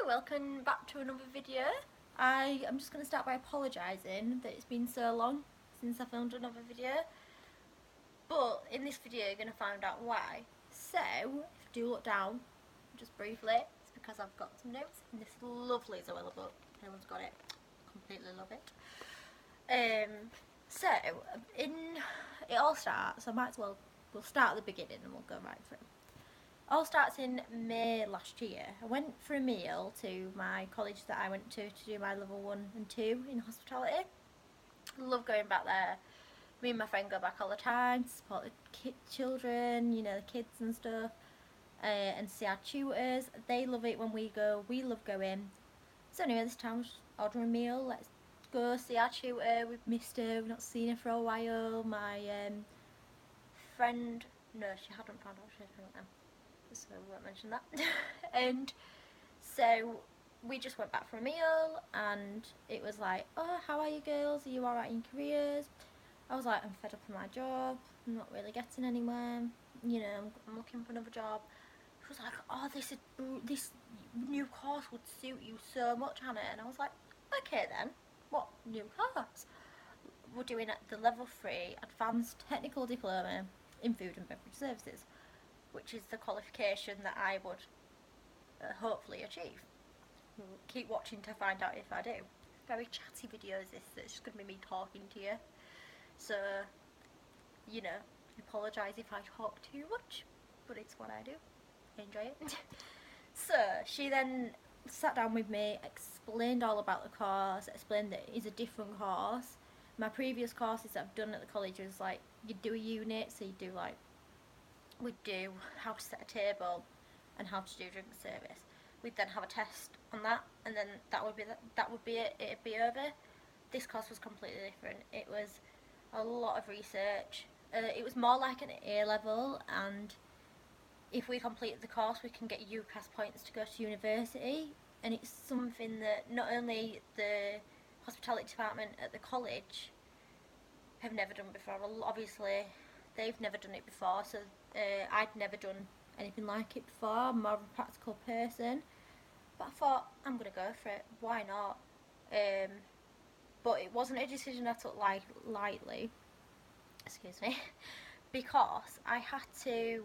Hi, welcome back to another video. I am just going to start by apologising that it's been so long since I filmed another video. But in this video you're going to find out why. So, if you do look down, just briefly, it's because I've got some notes in this lovely Zoella book. Everyone's got it. Completely love it. It all starts, we'll start at the beginning and we'll go right through. All starts in May last year. I went for a meal to my college that I went to do my level 1 and 2 in hospitality. I love going back there. Me and my friend go back all the time to support the children, you know, the kids and stuff, and see our tutors. They love it when we go. We love going. So anyway, this time we're just ordering a meal. Let's go see our tutor. We've missed her. We've not seen her for a while. My friend, no, she hadn't found out she was pregnant then, so I won't mention that. And so we just went back for a meal and it was like, oh, how are you girls? Are you alright in careers? I was like, I'm fed up with my job. I'm not really getting anywhere. You know, I'm looking for another job. She was like, oh, this new course would suit you so much, Hannah. And I was like, okay then, what new course? We're doing the level 3 advanced technical diploma in food and beverage services, which is the qualification that I would hopefully achieve. Keep watching to find out if I do. Very chatty videos this, it's just going to be me talking to you. So, you know, apologise if I talk too much, but it's what I do. Enjoy it. So, she then sat down with me, explained all about the course, explained that it is a different course. My previous courses that I've done at the college was like, you do a unit, so you do like, we'd do how to set a table and how to do drink service. We'd then have a test on that, and then that would be it. It'd be over. This course was completely different. It was a lot of research. It was more like an A level, and if we completed the course, we can get UCAS points to go to university. And it's something that not only the hospitality department at the college have never done before. Well, obviously, they've never done it before, so I'd never done anything like it before. I'm more of a practical person, but I thought, I'm going to go for it. Why not? But it wasn't a decision I took lightly, excuse me, because I had to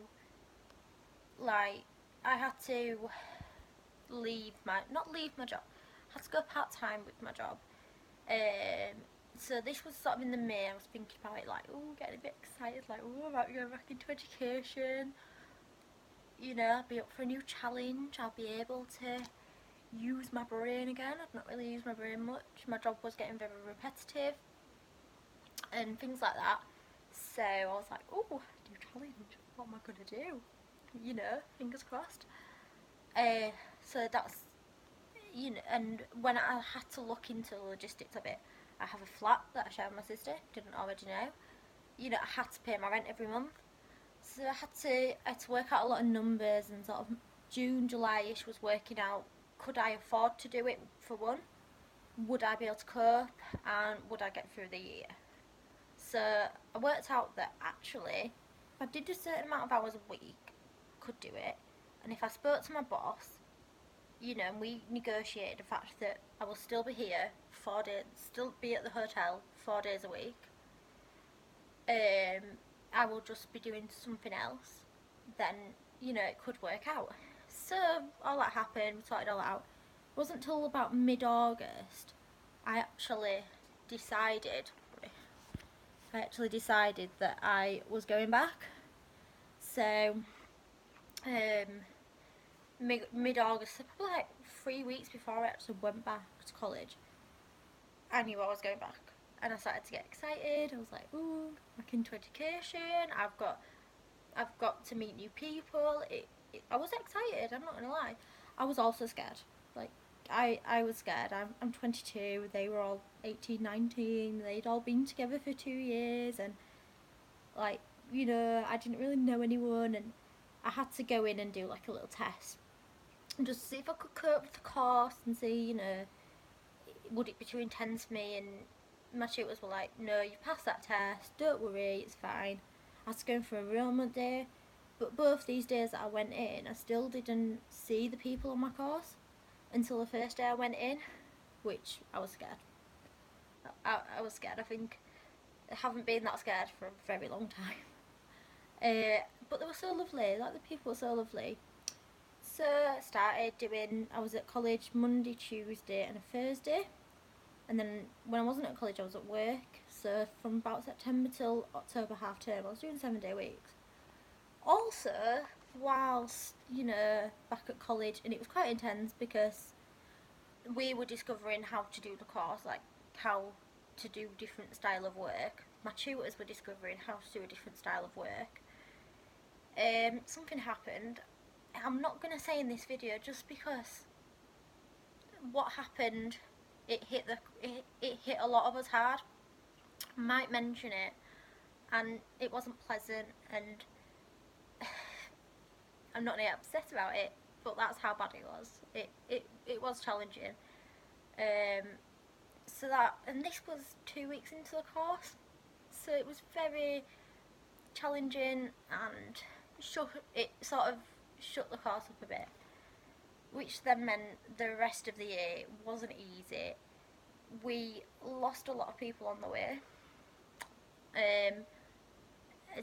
not leave my job, I had to go part-time with my job. So this was sort of in the May. I was thinking about it, like, oh, getting a bit excited, like, oh, about going back into education. You know, I'll be up for a new challenge. I'll be able to use my brain again. I've not really used my brain much. My job was getting very repetitive and things like that. So I was like, oh, new challenge. What am I going to do? You know, fingers crossed. So that's, you know, and when I had to look into the logistics of it, I have a flat that I share with my sister, didn't already know. You know, I had to pay my rent every month. So I had to work out a lot of numbers, and sort of June, July-ish was working out, could I afford to do it for one? Would I be able to cope? And would I get through the year? So I worked out that actually, if I did a certain amount of hours a week, I could do it. And if I spoke to my boss, you know, and we negotiated the fact that I will still be here 4 days, still be at the hotel 4 days a week, I will just be doing something else, then, you know, it could work out. So all that happened, we sorted all that out. It wasn't until about mid-August I actually decided that I was going back. So mid-August, so probably like 3 weeks before I actually went back to college, I knew I was going back, and I started to get excited. I was like, ooh, back into education. I've got to meet new people. I was excited, I'm not gonna lie. I was also scared. Like, I was scared. I'm 22, they were all 18, 19, they'd all been together for 2 years, and like, you know, I didn't really know anyone, and I had to go in and do like a little test and just see if I could cope with the course and see, you know, would it be too intense for me. And my tutors were like, no, you passed that test, don't worry, it's fine. I had to go in for enrolment day, but both these days that I went in, I still didn't see the people on my course. until the first day I went in, which I was scared. I was scared. I think I haven't been that scared for a very long time. But they were so lovely, like the people were so lovely. So I was at college Monday, Tuesday and a Thursday. And then when I wasn't at college I was at work. So from about September till October half term I was doing 7-day weeks. Also, whilst, back at college, and it was quite intense because we were discovering how to do the course, like how to do different style of work. My tutors were discovering how to do a different style of work. Something happened. I'm not going to say in this video just because what happened, it hit a lot of us hard. I might mention it, and it wasn't pleasant, and I'm not really upset about it, but that's how bad it was. It was challenging. And this was 2 weeks into the course, so it was very challenging, and it sort of shut the course up a bit, which then meant the rest of the year wasn't easy. We lost a lot of people on the way.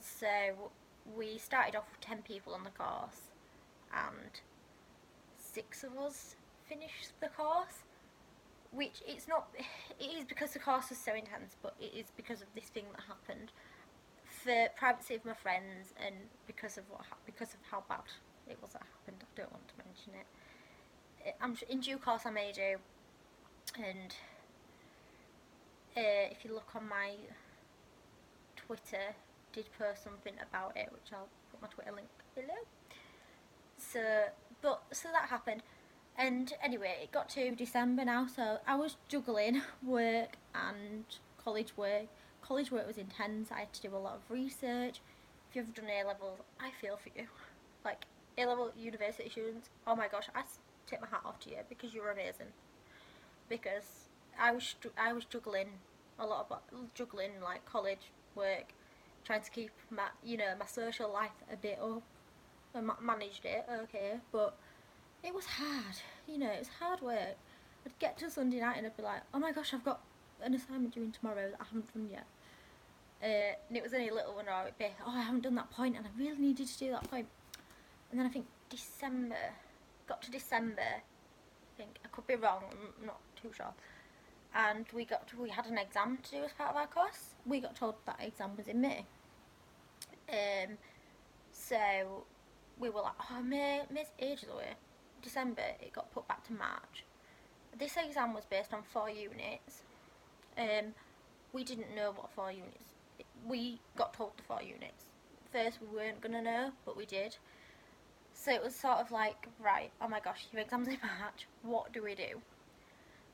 So we started off with 10 people on the course, and 6 of us finished the course, which it is because the course was so intense, but it is because of this thing that happened. For privacy of my friends, and because of how bad it was that happened, I don't want to mention it. In due course I may do, and if you look on my Twitter, did post something about it, which I'll put my Twitter link below. So that happened, and anyway, it got to December now, so I was juggling work and college work. College work was intense. I had to do a lot of research. If you've done A-levels, I feel for you. Like, A-level university students, oh my gosh, I take my hat off to you because you're amazing. Because I was juggling a lot of like college work, trying to keep my social life a bit up. I managed it okay, but it was hard. It was hard work. I'd get to Sunday night and I'd be like, oh my gosh, I've got an assignment due tomorrow that I haven't done yet. And it was only a little one, or it'd be, oh, I haven't done that point and I really needed to do that point. And then I think got to December, I think, I could be wrong, I'm not too sure, and we had an exam to do as part of our course. We got told that exam was in May. So we were like, oh, May's ages away. December, it got put back to March. This exam was based on 4 units. We didn't know what 4 units. We got told the 4 units. First we weren't going to know, but we did. So it was sort of like, right, oh my gosh, your exam's in March, what do we do?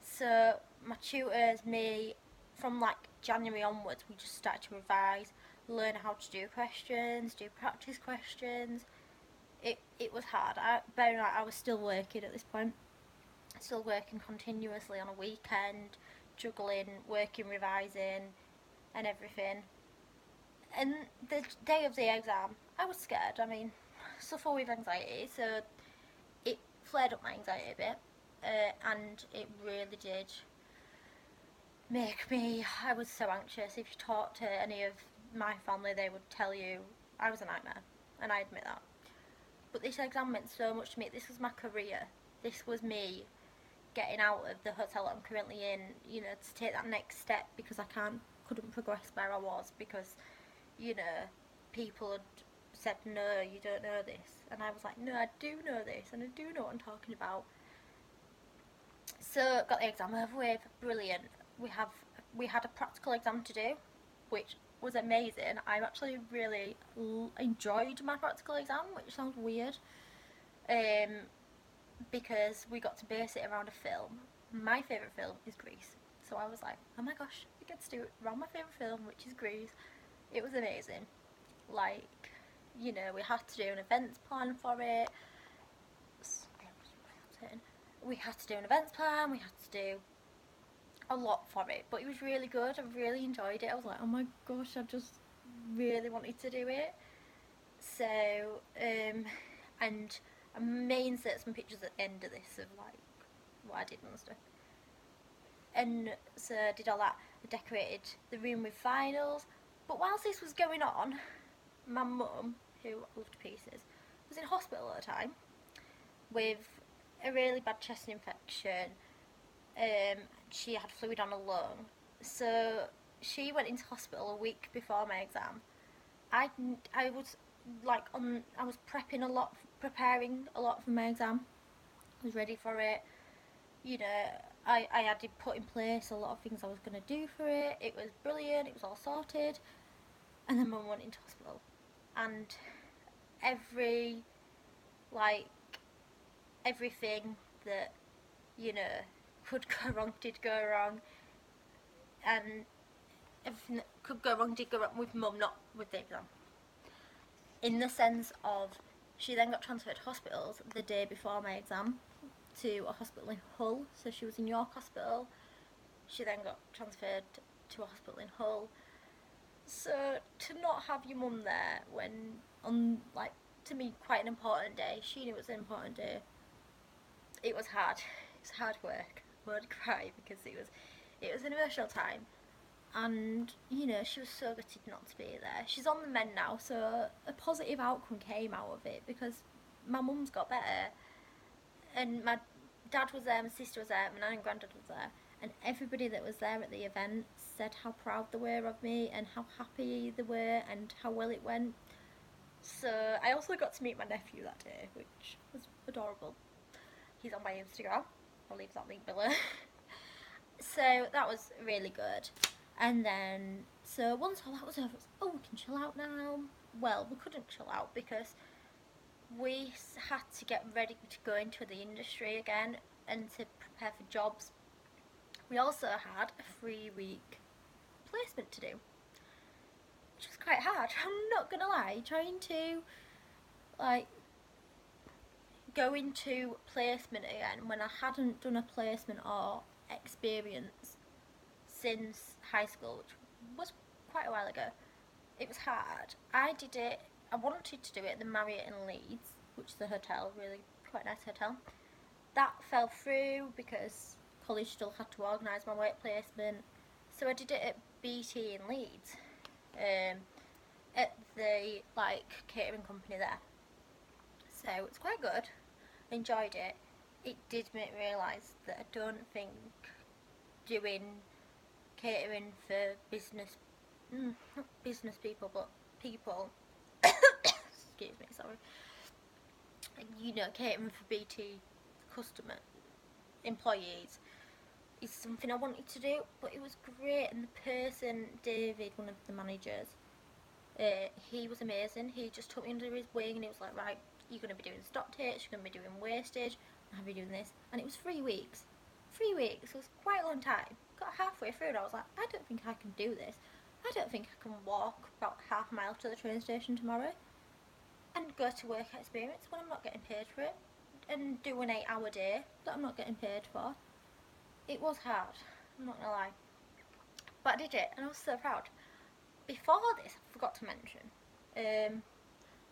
So my tutors, me, from like January onwards, we just started to revise, learn how to do questions, do practice questions. It was hard. Bear in mind, I was still working at this point. Still working continuously on a weekend, juggling, working, revising, and everything. And the day of the exam, I was scared. I mean, I suffer with anxiety, so it flared up my anxiety a bit, and it really did make me. I was so anxious. If you talk to any of my family, they would tell you I was a nightmare, and I admit that. But this exam meant so much to me. This was my career. This was me getting out of the hotel that I'm currently in, to take that next step, because I couldn't progress where I was because, people had said, no, you don't know this. And I was like, no, I do know this, and I do know what I'm talking about. So, got the exam over with, brilliant. We had a practical exam to do, which was amazing. I actually really enjoyed my practical exam, which sounds weird. Because we got to base it around a film. My favourite film is Grease. So I was like, oh my gosh, we get to do it around my favourite film, which is Grease. It was amazing. Like, we had to do an events plan for it. We had to do an events plan, we had to do a lot for it. But it was really good, I really enjoyed it. I was like, oh my gosh, I just really wanted to do it. So, and I may insert some pictures at the end of this of like what I did and stuff. And so I did all that. I decorated the room with vinyls. But whilst this was going on, my mum, who I loved to pieces, was in hospital at the time with a really bad chest infection. She had fluid on her lung. So she went into hospital a week before my exam. I was I was preparing a lot for my exam. I was ready for it. You know, I had to put in place a lot of things I was going to do for it. It was brilliant. It was all sorted. And then mum went into hospital. And everything that, you know, could go wrong did go wrong. And everything that could go wrong did go wrong with mum, not with the exam. In the sense of, she then got transferred to hospitals the day before my exam to a hospital in Hull. So she was in York Hospital. She then got transferred to a hospital in Hull. So to not have your mum there when on, like, to me, quite an important day, she knew it was an important day. It was hard. It was hard work. I would cry because it was an emotional time. And, you know, she was so gutted not to be there. She's on the mend now, so a positive outcome came out of it because my mum's got better. And my dad was there, my sister was there, my nan and granddad was there. And everybody that was there at the event said how proud they were of me and how happy they were and how well it went. So I also got to meet my nephew that day, which was adorable. He's on my Instagram. I'll leave that link below. So that was really good. And then, so once all that was over, it was, oh, we can chill out now. Well, we couldn't chill out because we had to get ready to go into the industry again and to prepare for jobs. We also had a 3-week placement to do, which was quite hard. I'm not gonna lie, trying to like go into placement again when I hadn't done a placement or experience since high school, which was quite a while ago. It was hard. I did it, I wanted to do it at the Marriott in Leeds, which is a hotel, really quite a nice hotel. That fell through because college still had to organise my work placement. So I did it at BT in Leeds, at the catering company there. So it's quite good. I enjoyed it. It did make me realise that I don't think doing catering for business, not business people, but people, excuse me, sorry, you know, catering for BT customer employees is something I wanted to do, but it was great. And the person, David, one of the managers, he was amazing. He just took me under his wing and he was like, right, you're going to be doing stock takes, you're going to be doing wastage, I'll be doing this. And it was 3 weeks. 3 weeks was quite a long time. Got halfway through and I was like, I don't think I can do this. I don't think I can walk about half a mile to the train station tomorrow and go to work experience when I'm not getting paid for it, and do an 8-hour day that I'm not getting paid for. It was hard, I'm not gonna lie, but I did it and I was so proud. Before this, I forgot to mention,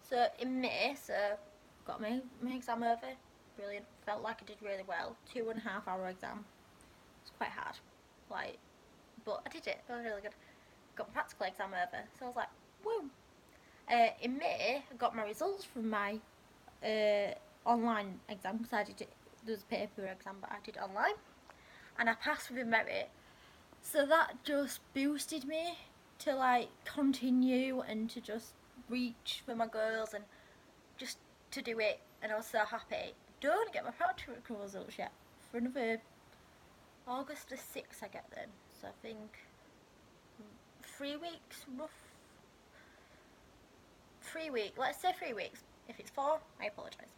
so in May, so got my exam over, brilliant, felt like I did really well. 2.5-hour exam. It was quite hard, but I did it. It was really good. Got my practical exam over, so I was like, woo. In May, I got my results from my online exam, because I did it, there was a paper exam, but I did it online, and I passed with a merit. So that just boosted me to continue and to just reach for my goals and just to do it, and I was so happy. Don't get my practical results yet for another August the 6th I get them, so I think 3 weeks, rough 3 weeks, let's say 3 weeks. If it's 4, I apologise.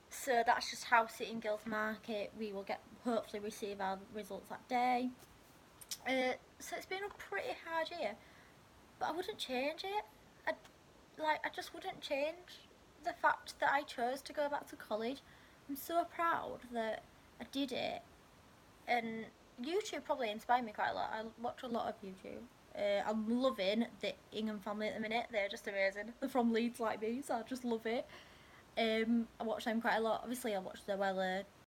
So that's just how City and Guilds Market, we will hopefully receive our results that day. So it's been a pretty hard year, but I wouldn't change it. I just wouldn't change the fact that I chose to go back to college. I'm so proud that I did it, and YouTube probably inspired me quite a lot. I watch a lot of YouTube. I'm loving the Ingham family at the minute. They're just amazing. They're from Leeds like me, so I just love it. I watch them quite a lot. Obviously I watch the Weller,